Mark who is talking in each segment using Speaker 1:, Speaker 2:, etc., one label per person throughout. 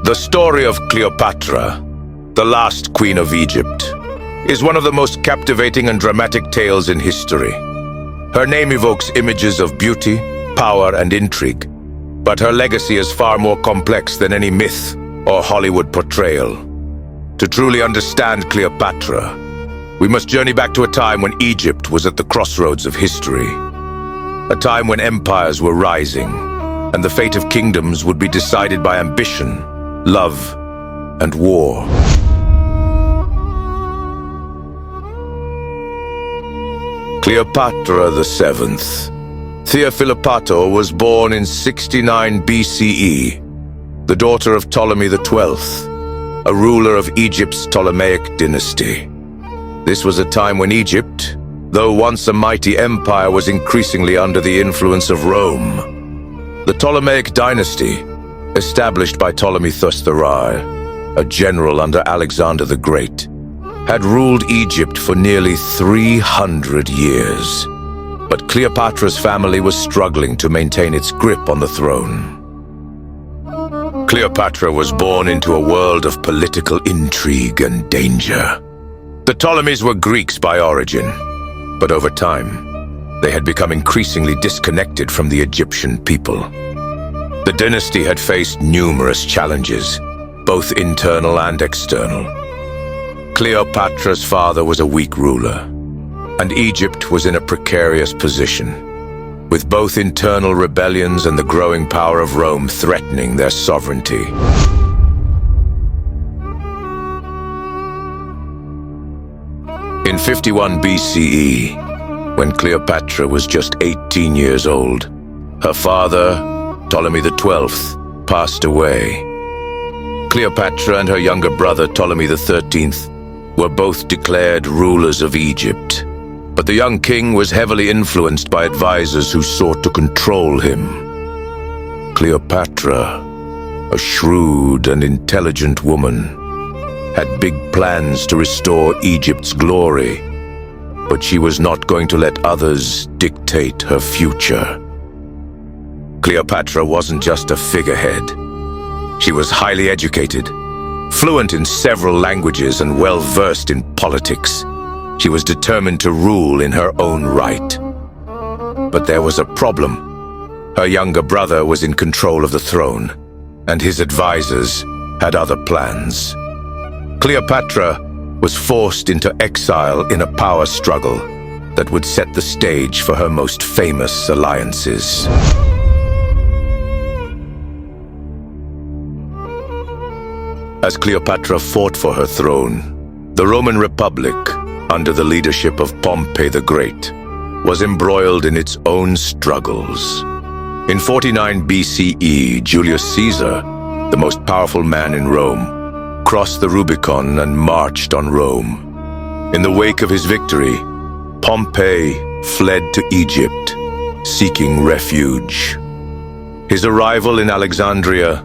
Speaker 1: The story of Cleopatra, the last queen of Egypt, is one of the most captivating and dramatic tales in history. Her name evokes images of beauty, power, and intrigue, but her legacy is far more complex than any myth or Hollywood portrayal. To truly understand Cleopatra, we must journey back to a time when Egypt was at the crossroads of history. A time when empires were rising, and the fate of kingdoms would be decided by ambition, love, and war. Cleopatra VII. Cleopatra was born in 69 BCE, the daughter of Ptolemy XII, a ruler of Egypt's Ptolemaic dynasty. This was a time when Egypt, though once a mighty empire, was increasingly under the influence of Rome. The Ptolemaic dynasty, established by Ptolemy III, a general under Alexander the Great, had ruled Egypt for nearly 300 years. But Cleopatra's family was struggling to maintain its grip on the throne. Cleopatra was born into a world of political intrigue and danger. The Ptolemies were Greeks by origin, but over time, they had become increasingly disconnected from the Egyptian people. The dynasty had faced numerous challenges, both internal and external. Cleopatra's father was a weak ruler, and Egypt was in a precarious position, with both internal rebellions and the growing power of Rome threatening their sovereignty. In 51 BCE, when Cleopatra was just 18 years old, her father, Ptolemy XII, passed away. Cleopatra and her younger brother, Ptolemy XIII, were both declared rulers of Egypt. But the young king was heavily influenced by advisors who sought to control him. Cleopatra, a shrewd and intelligent woman, had big plans to restore Egypt's glory, but she was not going to let others dictate her future. Cleopatra wasn't just a figurehead. She was highly educated, fluent in several languages, and well-versed in politics. She was determined to rule in her own right. But there was a problem. Her younger brother was in control of the throne, and his advisors had other plans. Cleopatra was forced into exile in a power struggle that would set the stage for her most famous alliances. As Cleopatra fought for her throne, the Roman Republic, under the leadership of Pompey the Great, was embroiled in its own struggles. In 49 BCE, Julius Caesar, the most powerful man in Rome, crossed the Rubicon and marched on Rome. In the wake of his victory, Pompey fled to Egypt, seeking refuge. His arrival in Alexandria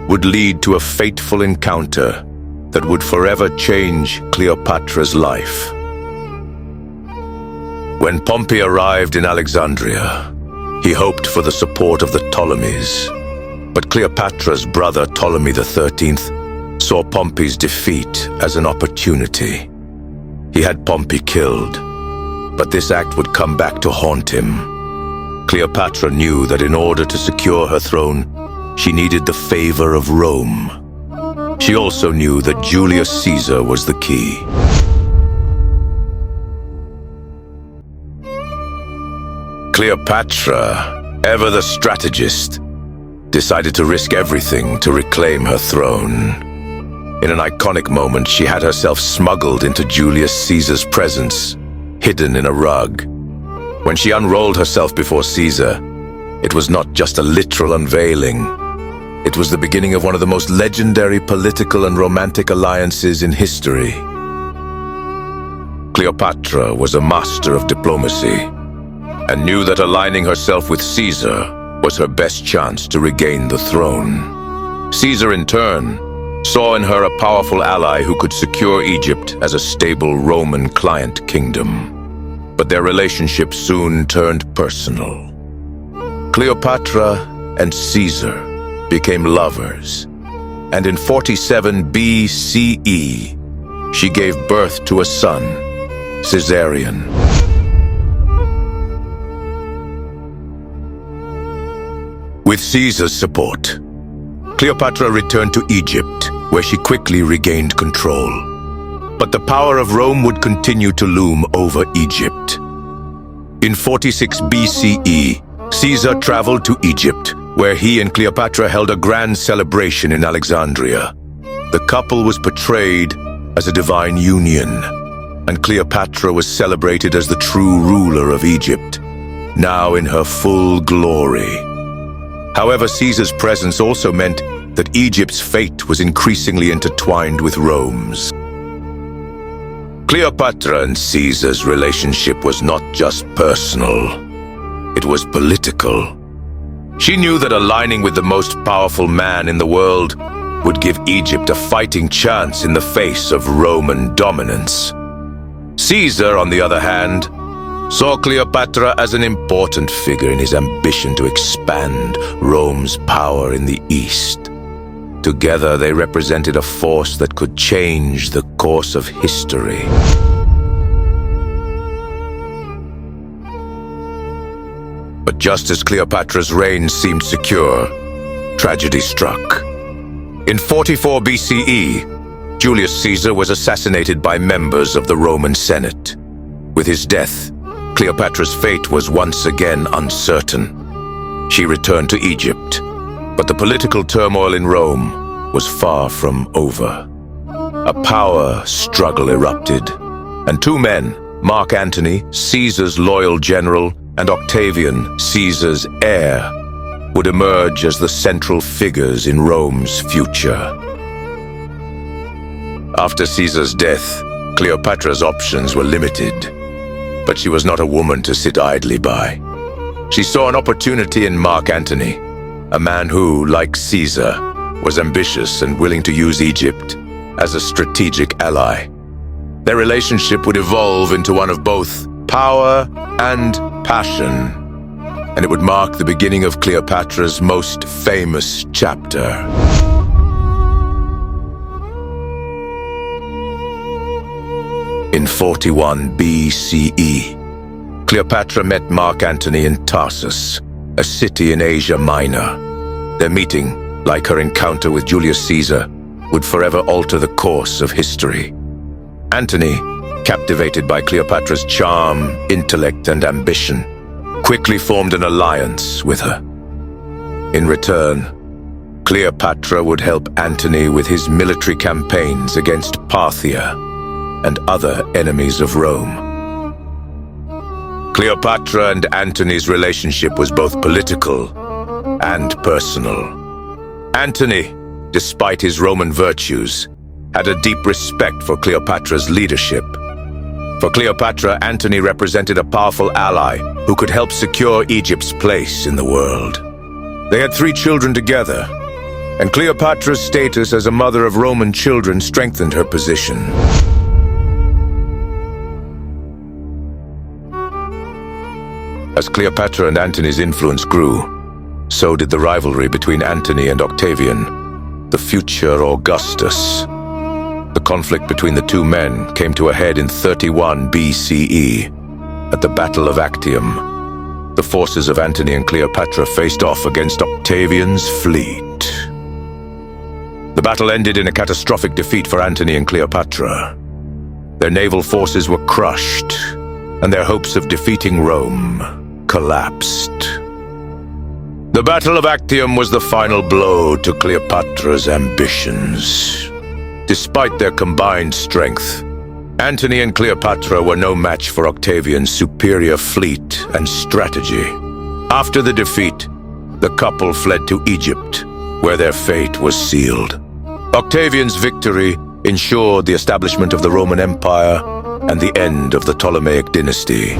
Speaker 1: would lead to a fateful encounter that would forever change Cleopatra's life. When Pompey arrived in Alexandria, he hoped for the support of the Ptolemies. But Cleopatra's brother Ptolemy XIII saw Pompey's defeat as an opportunity. He had Pompey killed, but this act would come back to haunt him. Cleopatra knew that in order to secure her throne, she needed the favor of Rome. She also knew that Julius Caesar was the key. Cleopatra, ever the strategist, decided to risk everything to reclaim her throne. In an iconic moment, she had herself smuggled into Julius Caesar's presence, hidden in a rug. When she unrolled herself before Caesar, it was not just a literal unveiling. It was the beginning of one of the most legendary political and romantic alliances in history. Cleopatra was a master of diplomacy and knew that aligning herself with Caesar was her best chance to regain the throne. Caesar, in turn, saw in her a powerful ally who could secure Egypt as a stable Roman client kingdom. But their relationship soon turned personal. Cleopatra and Caesar became lovers, and in 47 BCE, she gave birth to a son, Caesarion. With Caesar's support, Cleopatra returned to Egypt, where she quickly regained control. But the power of Rome would continue to loom over Egypt. In 46 BCE, Caesar traveled to Egypt, where he and Cleopatra held a grand celebration in Alexandria. The couple was portrayed as a divine union, and Cleopatra was celebrated as the true ruler of Egypt, now in her full glory. However, Caesar's presence also meant that Egypt's fate was increasingly intertwined with Rome's. Cleopatra and Caesar's relationship was not just personal, it was political. She knew that aligning with the most powerful man in the world would give Egypt a fighting chance in the face of Roman dominance. Caesar, on the other hand, saw Cleopatra as an important figure in his ambition to expand Rome's power in the East. Together, they represented a force that could change the course of history. But just as Cleopatra's reign seemed secure, tragedy struck. In 44 BCE, Julius Caesar was assassinated by members of the Roman Senate. With his death, Cleopatra's fate was once again uncertain. She returned to Egypt, but the political turmoil in Rome was far from over. A power struggle erupted, and two men, Mark Antony, Caesar's loyal general, and Octavian, Caesar's heir, would emerge as the central figures in Rome's future. After Caesar's death, Cleopatra's options were limited, but she was not a woman to sit idly by. She saw an opportunity in Mark Antony, a man who, like Caesar, was ambitious and willing to use Egypt as a strategic ally. Their relationship would evolve into one of both power and passion, and it would mark the beginning of Cleopatra's most famous chapter. In 41 BCE, Cleopatra met Mark Antony in Tarsus, a city in Asia Minor. Their meeting, like her encounter with Julius Caesar, would forever alter the course of history. Antony, captivated by Cleopatra's charm, intellect, and ambition, quickly formed an alliance with her. In return, Cleopatra would help Antony with his military campaigns against Parthia and other enemies of Rome. Cleopatra and Antony's relationship was both political and personal. Antony, despite his Roman virtues, had a deep respect for Cleopatra's leadership. For Cleopatra, Antony represented a powerful ally who could help secure Egypt's place in the world. They had 3 children together, and Cleopatra's status as a mother of Roman children strengthened her position. As Cleopatra and Antony's influence grew, so did the rivalry between Antony and Octavian, the future Augustus. The conflict between the two men came to a head in 31 BCE at the Battle of Actium. The forces of Antony and Cleopatra faced off against Octavian's fleet. The battle ended in a catastrophic defeat for Antony and Cleopatra. Their naval forces were crushed, and their hopes of defeating Rome collapsed. The Battle of Actium was the final blow to Cleopatra's ambitions. Despite their combined strength, Antony and Cleopatra were no match for Octavian's superior fleet and strategy. After the defeat, the couple fled to Egypt, where their fate was sealed. Octavian's victory ensured the establishment of the Roman Empire and the end of the Ptolemaic dynasty.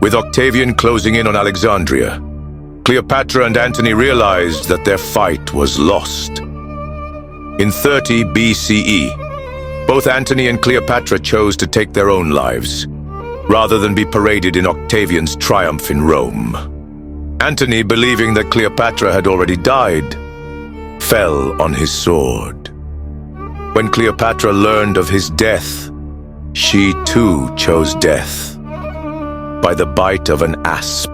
Speaker 1: With Octavian closing in on Alexandria, Cleopatra and Antony realized that their fight was lost. In 30 BCE, both Antony and Cleopatra chose to take their own lives, rather than be paraded in Octavian's triumph in Rome. Antony, believing that Cleopatra had already died, fell on his sword. When Cleopatra learned of his death, she too chose death by the bite of an asp,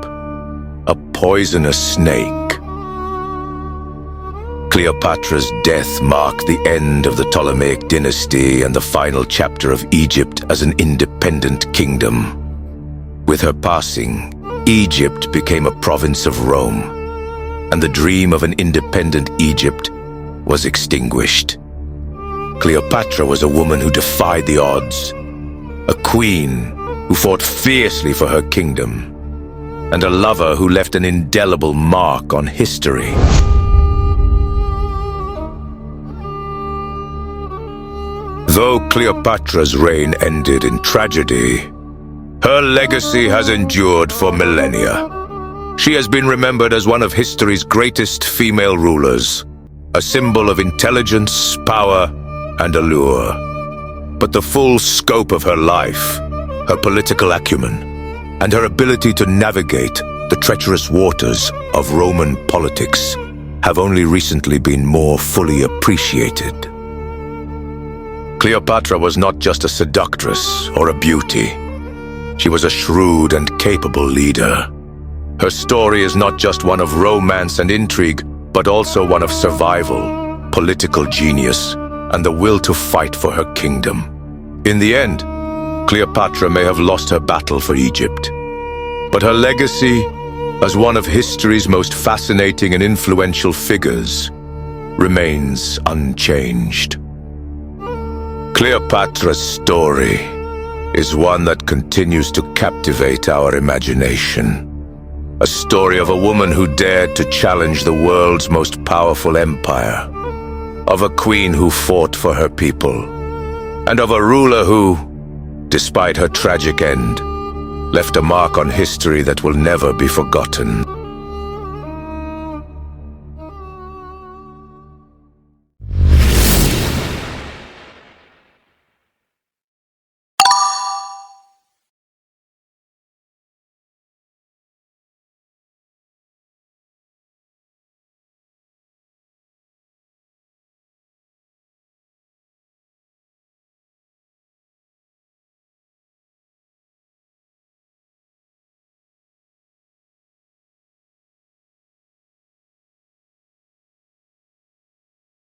Speaker 1: a poisonous snake. Cleopatra's death marked the end of the Ptolemaic dynasty and the final chapter of Egypt as an independent kingdom. With her passing, Egypt became a province of Rome, and the dream of an independent Egypt was extinguished. Cleopatra was a woman who defied the odds, a queen who fought fiercely for her kingdom, and a lover who left an indelible mark on history. Though Cleopatra's reign ended in tragedy, her legacy has endured for millennia. She has been remembered as one of history's greatest female rulers, a symbol of intelligence, power, and allure. But the full scope of her life, her political acumen, and her ability to navigate the treacherous waters of Roman politics have only recently been more fully appreciated. Cleopatra was not just a seductress or a beauty. She was a shrewd and capable leader. Her story is not just one of romance and intrigue, but also one of survival, political genius, and the will to fight for her kingdom. In the end, Cleopatra may have lost her battle for Egypt, but her legacy as one of history's most fascinating and influential figures remains unchanged. Cleopatra's story is one that continues to captivate our imagination. A story of a woman who dared to challenge the world's most powerful empire, of a queen who fought for her people, and of a ruler who, despite her tragic end, left a mark on history that will never be forgotten.